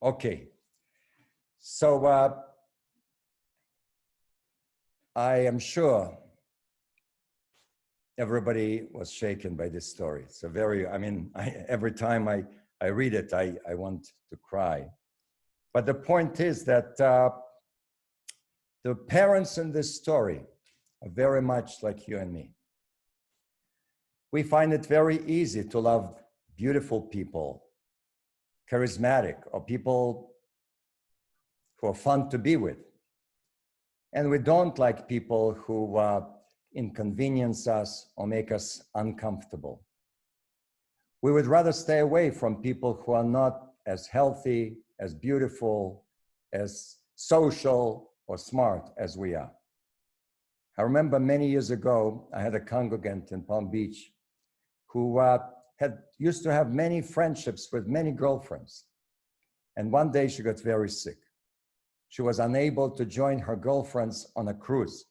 Okay, so I am sure everybody was shaken by this story. It's a very, every time I read it, I want to cry. But the point is that the parents in this story are very much like you and me. We find it very easy to love beautiful people, charismatic, or people who are fun to be with. And we don't like people who inconvenience us or make us uncomfortable. We would rather stay away from people who are not as healthy, as beautiful, as social or smart as we are. I remember many years ago, I had a congregant in Palm Beach who used to have many friendships with many girlfriends. And one day she got very sick. She was unable to join her girlfriends on a cruise.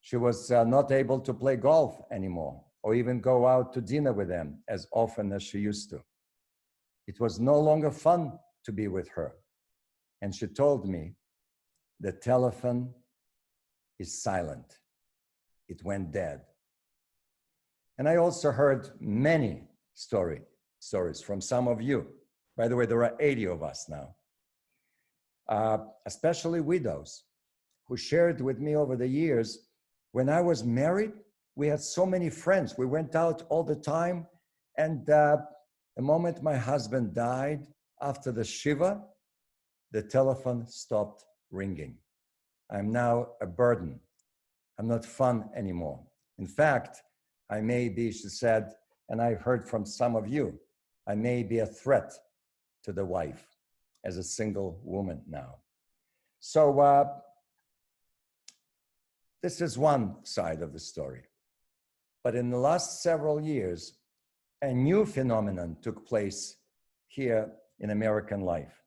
She was not able to play golf anymore or even go out to dinner with them as often as she used to. It was no longer fun to be with her. And she told me, the telephone is silent. It went dead. And I also heard many stories from some of you. By the way, there are 80 of us now. Especially widows who shared with me over the years, when I was married, we had so many friends. We went out all the time. And the moment my husband died, after the Shiva, the telephone stopped ringing. I'm now a burden. I'm not fun anymore. In fact, I may be, she said, and I've heard from some of you, I may be a threat to the wife as a single woman now. So this is one side of the story. But in the last several years, a new phenomenon took place here in American life.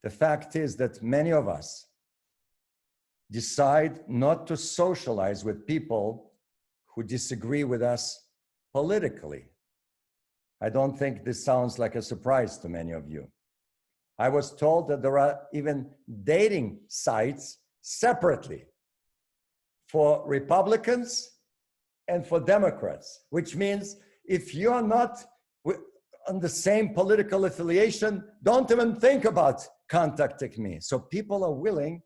The fact is that many of us decide not to socialize with people who disagree with us politically. I don't think this sounds like a surprise to many of you. I was told that there are even dating sites separately for Republicans and for Democrats, which means if you're not on the same political affiliation, don't even think about contacting me. So people are willing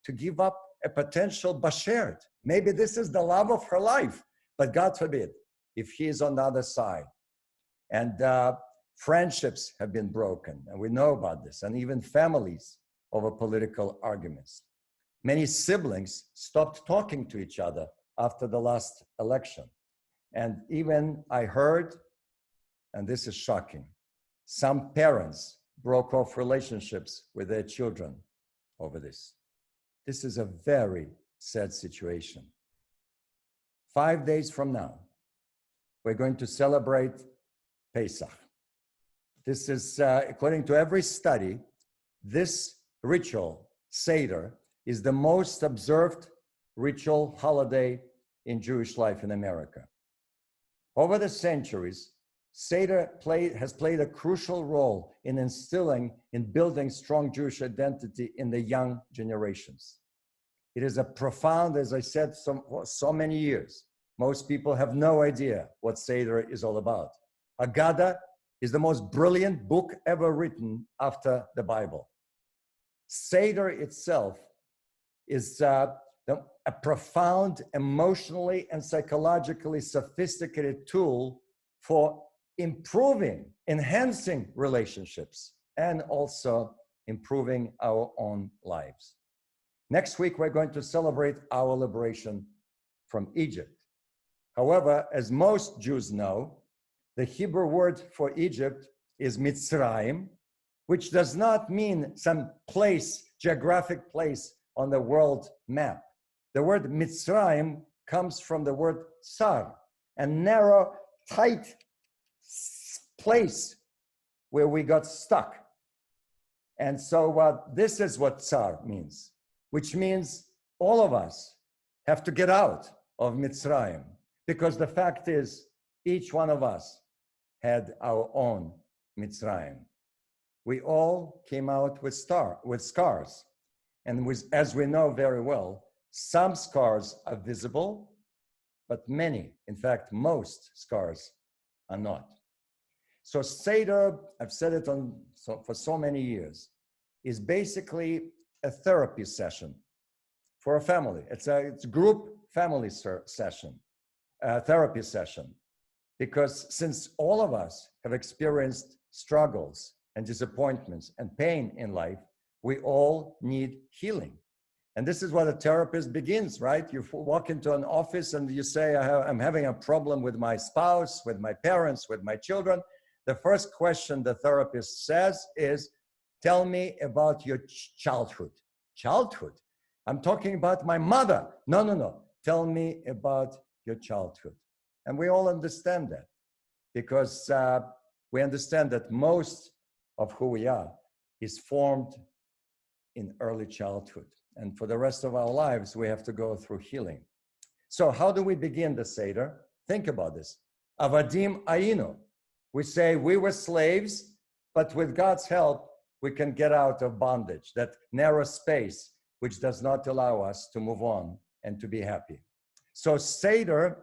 to give up a potential bashert. Maybe this is the love of her life, but God forbid, if he is on the other side. And friendships have been broken, and we know about this, and even families over political arguments. Many siblings stopped talking to each other after the last election. And even I heard, and this is shocking, some parents broke off relationships with their children over this. This is a very sad situation. 5 days from now, we're going to celebrate Pesach. This is, according to every study, this ritual, Seder, is the most observed ritual holiday in Jewish life in America. Over the centuries, Seder has played a crucial role in instilling, in building strong Jewish identity in the young generations. It is a profound, as I said, so many years. Most people have no idea what Seder is all about. Haggadah is the most brilliant book ever written after the Bible. Seder itself is a profound, emotionally and psychologically sophisticated tool for improving, enhancing relationships, and also improving our own lives. Next week, we're going to celebrate our liberation from Egypt. However, as most Jews know, the Hebrew word for Egypt is Mitzrayim, which does not mean some place, geographic place on the world map. The word Mitzrayim comes from the word tsar, a narrow, tight place where we got stuck. And so this is what tsar means, which means all of us have to get out of Mitzrayim, because the fact is, each one of us had our own Mitzrayim. We all came out with scars. And as we know very well, some scars are visible, but many, in fact, most scars are not. So Seder, I've said it for so many years, is basically a therapy session for a family. It's a group family session, therapy session. Because since all of us have experienced struggles and disappointments and pain in life, we all need healing. And this is what a therapist begins, right? You walk into an office and you say, I'm having a problem with my spouse, with my parents, with my children. The first question the therapist says is, tell me about your childhood. Childhood? I'm talking about my mother. No. Tell me about your childhood. And we all understand that because we understand that most of who we are is formed in early childhood. And for the rest of our lives, we have to go through healing. So how do we begin the Seder? Think about this. Avadim ayinu. We say we were slaves, but with God's help, we can get out of bondage, that narrow space, which does not allow us to move on and to be happy. So Seder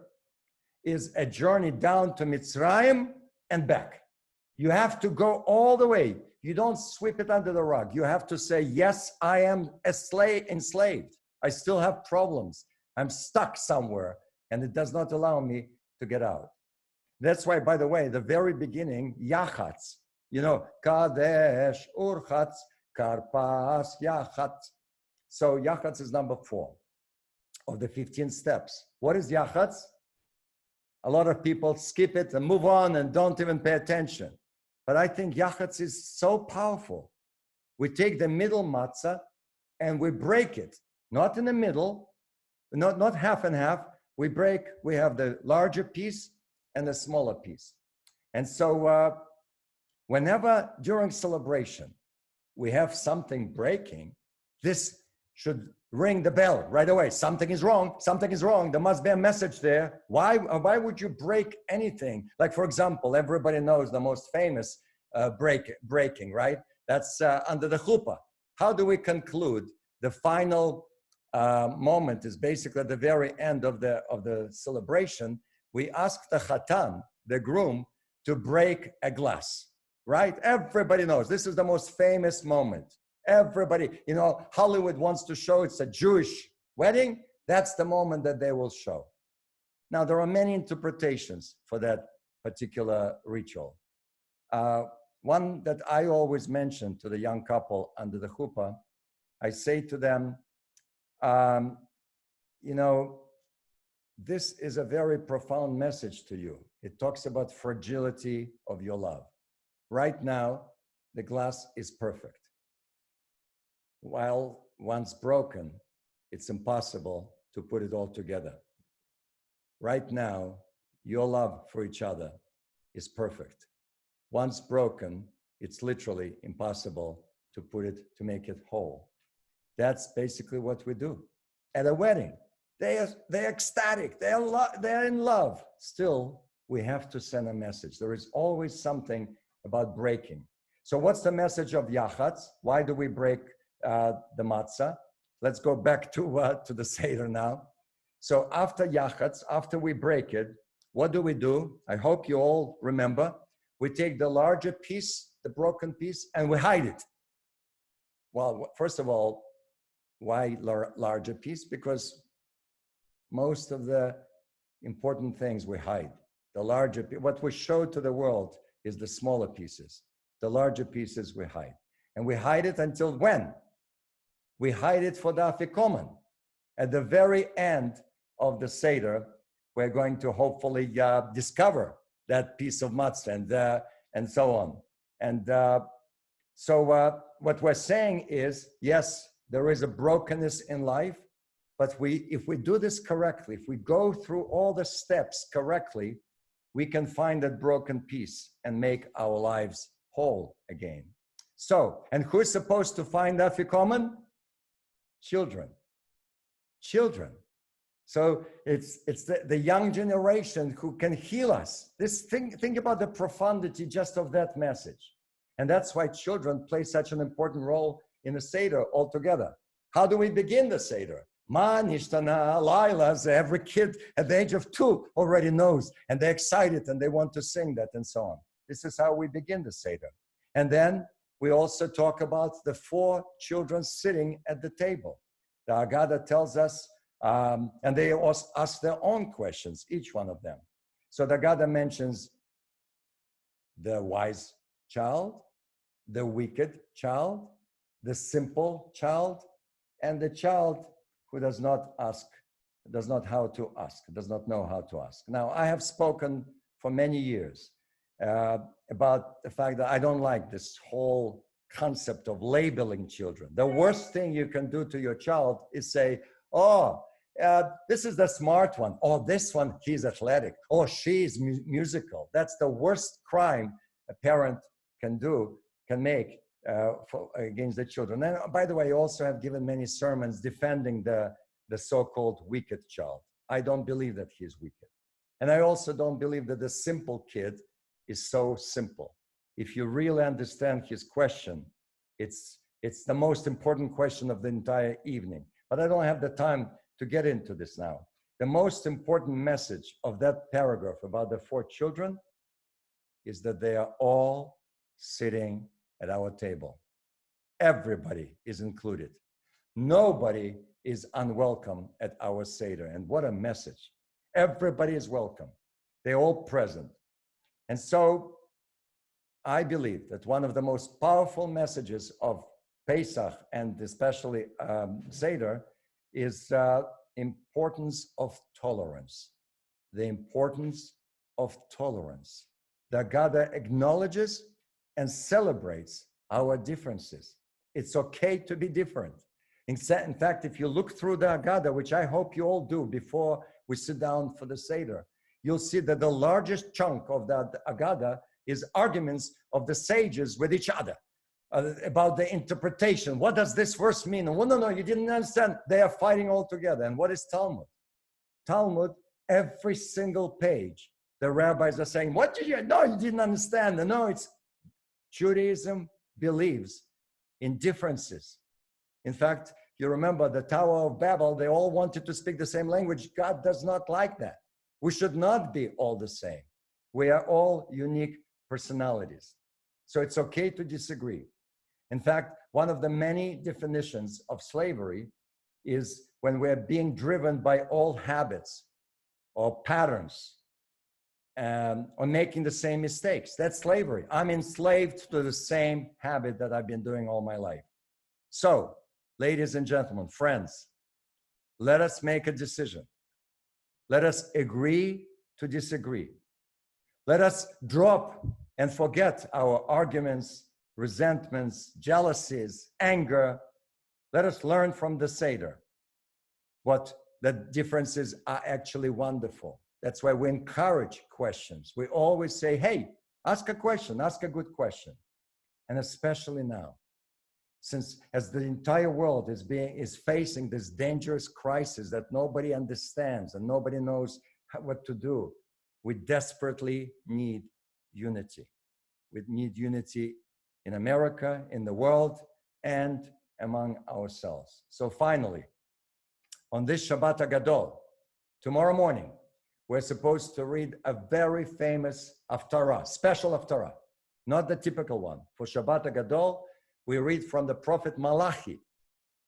is a journey down to Mitzrayim and back. You have to go all the way. You don't sweep it under the rug. You have to say, yes, I am enslaved. I still have problems. I'm stuck somewhere, and it does not allow me to get out. That's why, by the way, the very beginning, Yachatz, Kadesh, Urchatz, Karpas, Yachatz. So Yachatz is number 4 of the 15 steps. What is Yachatz? A lot of people skip it and move on and don't even pay attention. But I think Yachatz is so powerful. We take the middle matzah and we break it. Not in the middle, not half and half. We have the larger piece and the smaller piece. And so whenever during celebration we have something breaking, this should ring the bell right away. Something is wrong. Something is wrong. There must be a message there. Why would you break anything? Like, for example, everybody knows the most famous breaking, right? That's under the chuppah. How do we conclude? The final moment is basically at the very end of the celebration. We ask the chatan, the groom, to break a glass, right? Everybody knows this is the most famous moment. Everybody, Hollywood wants to show it's a Jewish wedding. That's the moment that they will show. Now, there are many interpretations for that particular ritual. One that I always mention to the young couple under the chuppah, I say to them, this is a very profound message to you. It talks about fragility of your love. Right now, the glass is perfect. While once broken, it's impossible to put it all together. Right now, your love for each other is perfect. Once broken, it's literally impossible to make it whole. That's basically what we do. At a wedding, they're ecstatic, they're in love. Still, we have to send a message. There is always something about breaking. So what's the message of Yachatz? Why do we break the matzah? Let's go back to the Seder now. So after Yachatz, after we break it, what do? I hope you all remember. We take the larger piece, the broken piece, and we hide it. Well, first of all, why larger piece? Because most of the important things we hide. The larger, what we show to the world is the smaller pieces. The larger pieces we hide. And we hide it until when? We hide it for the Afikoman. At the very end of the Seder, we're going to hopefully discover that piece of matzah and so on. And so what we're saying is, yes, there is a brokenness in life, but if we do this correctly, if we go through all the steps correctly, we can find that broken piece and make our lives whole again. So, and who's supposed to find Afikoman? Children. So it's the young generation who can heal us. Think about the profundity just of that message. And that's why children play such an important role in the Seder altogether. How do we begin the Seder? Ma nishtana Lailas, every kid at the age of 2 already knows, and they're excited and they want to sing that and so on. This is how we begin the Seder. And then we also talk about the 4 children sitting at the table. The Haggadah tells us, and they ask their own questions, each one of them. So the Haggadah mentions the wise child, the wicked child, the simple child, and the child who does not know how to ask. Now, I have spoken for many years about the fact that I don't like this whole concept of labeling children. The worst thing you can do to your child is say, oh, this is the smart one, or this one, he's athletic, or she's musical. That's the worst crime a parent can make against the children. And by the way, I also have given many sermons defending the so-called wicked child. I don't believe that he's wicked. And I also don't believe that the simple kid is so simple. If you really understand his question, it's the most important question of the entire evening. But I don't have the time to get into this now. The most important message of that paragraph about the 4 children is that they are all sitting at our table. Everybody is included. Nobody is unwelcome at our Seder. And what a message. Everybody is welcome. They're all present. And so I believe that one of the most powerful messages of Pesach and especially Seder is importance of tolerance. The importance of tolerance. The Haggadah acknowledges and celebrates our differences. It's okay to be different. In fact, if you look through the Haggadah, which I hope you all do before we sit down for the Seder, you'll see that the largest chunk of that Haggadah is arguments of the sages with each other about the interpretation. What does this verse mean? Well, no, you didn't understand. They are fighting all together. And what is Talmud? Talmud, every single page, the rabbis are saying, what did you, no, you didn't understand. And no, it's Judaism believes in differences. In fact, you remember the Tower of Babel, they all wanted to speak the same language. God does not like that. We should not be all the same. We are all unique personalities. So it's okay to disagree. In fact, one of the many definitions of slavery is when we're being driven by old habits or patterns or making the same mistakes. That's slavery. I'm enslaved to the same habit that I've been doing all my life. So, ladies and gentlemen, friends, let us make a decision. Let us agree to disagree. Let us drop and forget our arguments, resentments, jealousies, anger. Let us learn from the Seder what the differences are actually wonderful. That's why we encourage questions. We always say, hey, ask a question, ask a good question. And especially now, since as the entire world is facing this dangerous crisis that nobody understands and nobody knows what to do, we desperately need unity. We need unity in America, in the world, and among ourselves. So finally, on this Shabbat HaGadol, tomorrow morning, we're supposed to read a very famous haftarah, special haftarah, not the typical one. For Shabbat HaGadol, we read from the prophet Malachi,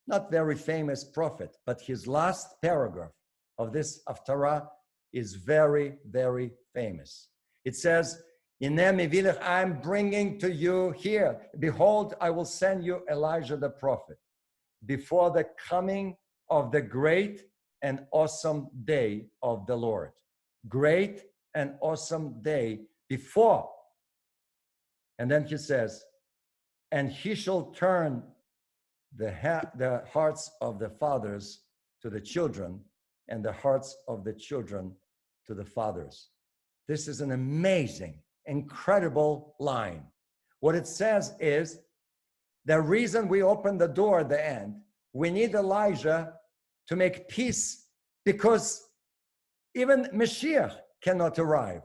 not very famous prophet, but his last paragraph of this haftarah is very, very famous. It says, I'm bringing to you here, behold, I will send you Elijah the prophet before the coming of the great and awesome day of the Lord. Great and awesome day before. And then he says, and he shall turn the hearts of the fathers to the children and the hearts of the children to the fathers. This is an amazing, incredible line. What it says is, the reason we open the door at the end, we need Elijah to make peace, because even Mashiach cannot arrive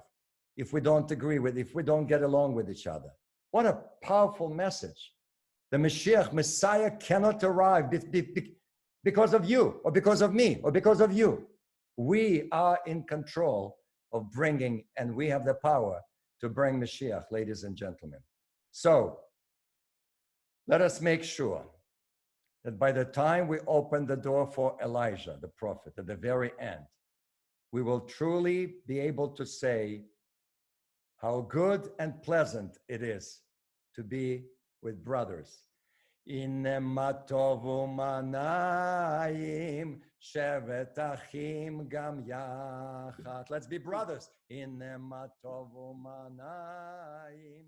if we don't agree with, if we don't get along with each other. What a powerful message. The Mashiach, Messiah, cannot arrive because of you, or because of me, or because of you. We are in control of bringing, and we have the power to bring Mashiach, ladies and gentlemen. So let us make sure that by the time we open the door for Elijah, the prophet, at the very end, we will truly be able to say how good and pleasant it is to be with brothers. Inema tovu manayim shevet achim gam yachat. Let's be brothers. Inema tovu manayim